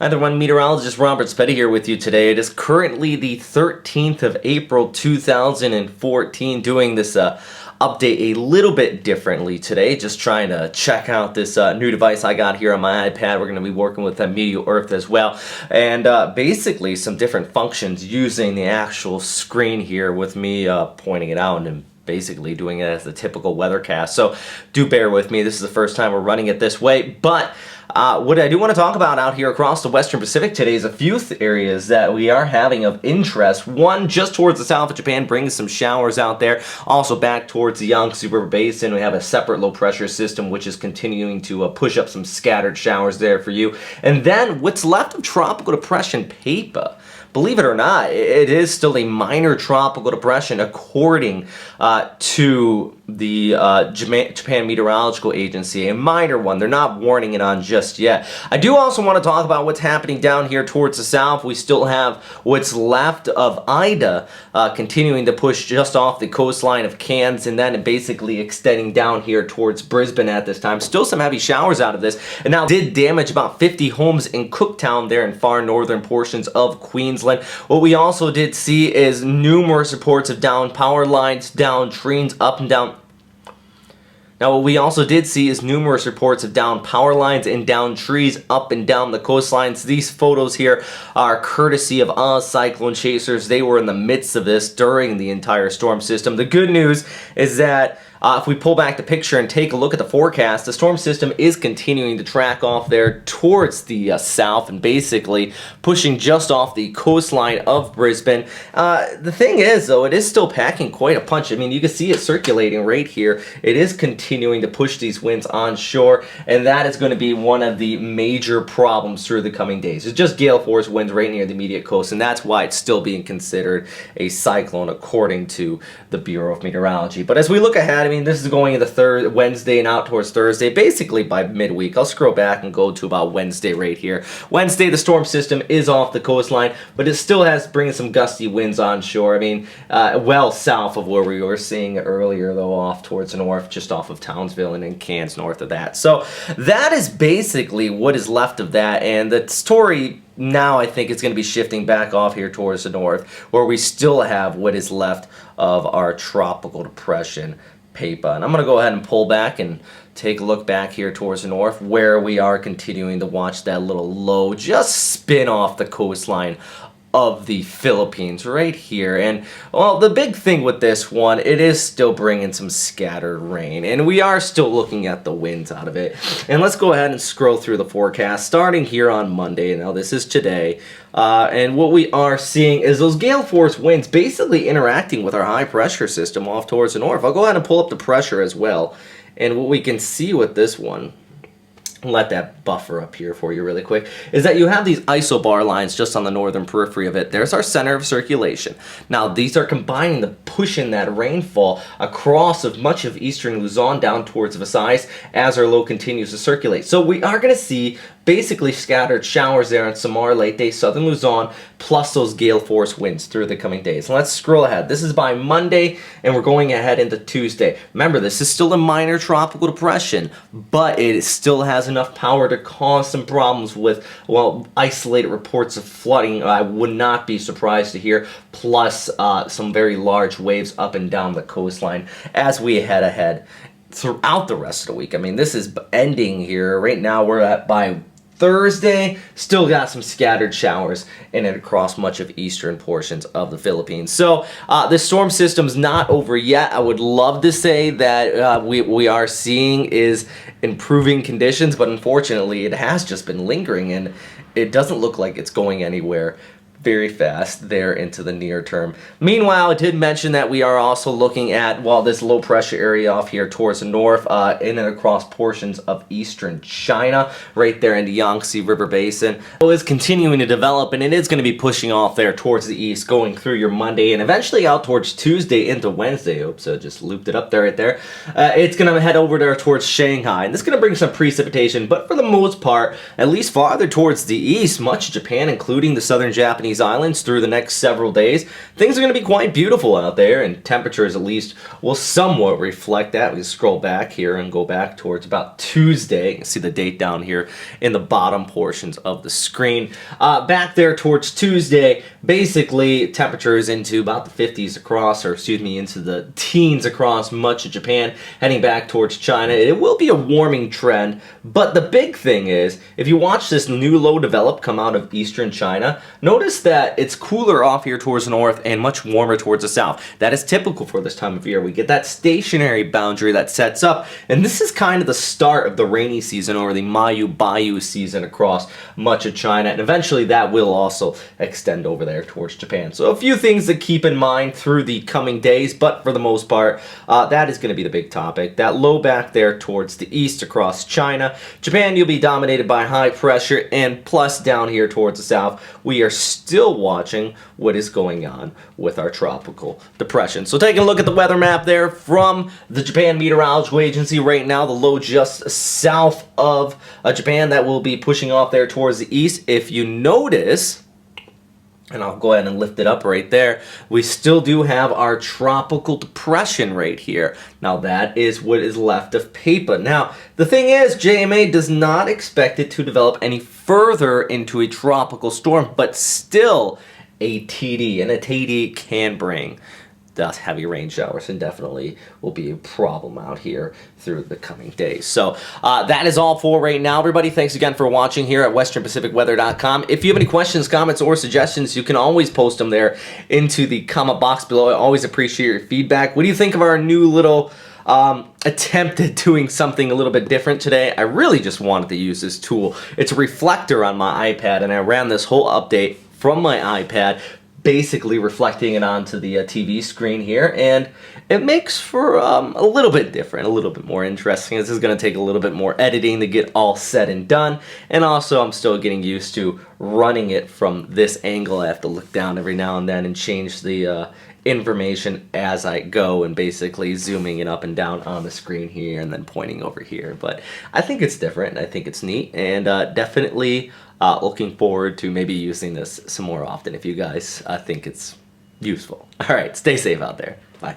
Hi everyone, meteorologist Robert Spetty here with you today. It is currently the 13th of April 2014, doing this update a little bit differently today, just trying to check out this new device I got here on my iPad. We're going to be working with Meteor Earth as well, and basically some different functions using the actual screen here with me pointing it out and basically doing it as the typical weathercast. So do bear with me, this is the first time we're running it this way, but what I do want to talk about out here across the Western Pacific today is a few areas that we are having of interest. One, just towards the south of Japan, bringing some showers out there. Also back towards the Yangtze River Basin, we have a separate low pressure system which is continuing to push up some scattered showers there for you. And then what's left of Tropical Depression Peipa. Believe it or not, it is still a minor tropical depression according to the Japan Meteorological Agency, a minor one. They're not warning it on just yet. I do also want to talk about what's happening down here towards the south. We still have what's left of Ida continuing to push just off the coastline of Cairns and then basically extending down here towards Brisbane at this time. Still some heavy showers out of this, and now did damage about 50 homes in Cooktown there in far northern portions of Queensland. What we also did see is numerous reports of down power lines, down trees, up and down. Now, what we also did see is numerous reports of down power lines and down trees up and down the coastlines. These photos here are courtesy of cyclone chasers. They were in the midst of this during the entire storm system. The good news is that if we pull back the picture and take a look at the forecast, the storm system is continuing to track off there towards the south and basically pushing just off the coastline of Brisbane. The thing is, though, it is still packing quite a punch. I mean, you can see it circulating right here. It is continuing to push these winds onshore, and that is going to be one of the major problems through the coming days. It's just gale force winds right near the immediate coast, and that's why it's still being considered a cyclone according to the Bureau of Meteorology. But as we look ahead, I mean, this is going into Wednesday and out towards Thursday, basically by midweek. I'll scroll back and go to about Wednesday right here. Wednesday, the storm system is off the coastline, but it still has bringing some gusty winds onshore. I mean, well south of where we were seeing earlier, though, off towards the north, just off of Townsville and in Cairns north of that. So that is basically what is left of that, and the story now I think it's going to be shifting back off here towards the north, where we still have what is left of our tropical depression Peipa. And I'm going to go ahead and pull back and take a look back here towards the north, where we are continuing to watch that little low just spin off the coastline of the Philippines right here. And well, the big thing with this one, it is still bringing some scattered rain, and we are still looking at the winds out of it. And let's go ahead and scroll through the forecast starting here on Monday. Now this is today, and what we are seeing is those gale force winds basically interacting with our high pressure system off towards the north. I'll go ahead and pull up the pressure as well, and what we can see with this one, let that buffer up here for you really quick, is that you have these isobar lines just on the northern periphery of it. There's our center of circulation. Now these are combining to push in that rainfall across of much of eastern Luzon down towards Visayas as our low continues to circulate. So we are going to see basically scattered showers there in Samar, Leyte, southern Luzon, plus those gale force winds through the coming days. Let's scroll ahead. This is by Monday, and we're going ahead into Tuesday. Remember, this is still a minor tropical depression, but it still has enough power to cause some problems with, well, isolated reports of flooding. I would not be surprised to hear, plus some very large waves up and down the coastline as we head ahead throughout the rest of the week. I mean, this is ending here. Right now, we're at by Thursday, still got some scattered showers in and across much of eastern portions of the Philippines. So the storm system's not over yet. I would love to say that we are seeing is improving conditions, but unfortunately it has just been lingering, and it doesn't look like it's going anywhere very fast there into the near term. Meanwhile, I did mention that we are also looking at, well, this low pressure area off here towards the north, in and across portions of eastern China, right there in the Yangtze River Basin. It is continuing to develop, and it is going to be pushing off there towards the east, going through your Monday, and eventually out towards Tuesday into Wednesday. Oops, I just looped it up there right there. It's going to head over there towards Shanghai, and this is going to bring some precipitation, but for the most part, at least farther towards the east, much of Japan, including the southern Japanese these islands through the next several days, things are going to be quite beautiful out there, and temperatures at least will somewhat reflect that. We can scroll back here and go back towards about Tuesday. You can see the date down here in the bottom portions of the screen. Back there towards Tuesday, basically temperatures into about the 50s across, or excuse me, into the teens across much of Japan, heading back towards China. It will be a warming trend, but the big thing is, if you watch this new low develop come out of eastern China, notice that it's cooler off here towards the north and much warmer towards the south. That is typical for this time of year. We get that stationary boundary that sets up, and this is kind of the start of the rainy season, or the Mayu Bayou season across much of China, and eventually that will also extend over there towards Japan. So a few things to keep in mind through the coming days, but for the most part, that is going to be the big topic. That low back there towards the east across China. Japan, you'll be dominated by high pressure, and plus down here towards the south, we are still watching what is going on with our tropical depression. So taking a look at the weather map there from the Japan Meteorological Agency right now, the low just south of Japan, that will be pushing off there towards the east. If you notice, and I'll go ahead and lift it up right there, we still do have our tropical depression right here. Now that is what is left of Papa. Now the thing is, JMA does not expect it to develop any further into a tropical storm, but still a TD, and a TD can bring thus heavy rain showers, and definitely will be a problem out here through the coming days. So that is all for right now, everybody. Thanks again for watching here at westernpacificweather.com. If you have any questions, comments, or suggestions, you can always post them there into the comment box below. I always appreciate your feedback. What do you think of our new little attempt at doing something a little bit different today? I really just wanted to use this tool. It's a reflector on my iPad, and I ran this whole update from my iPad, basically reflecting it onto the TV screen here, and it makes for a little bit different, a little bit more interesting. This is going to take a little bit more editing to get all said and done, and also I'm still getting used to running it from this angle. I have to look down every now and then and change the information as I go, and basically zooming it up and down on the screen here and then pointing over here. But I think it's different, and I think it's neat, and definitely looking forward to maybe using this some more often if you guys think it's useful. All right, stay safe out there. Bye.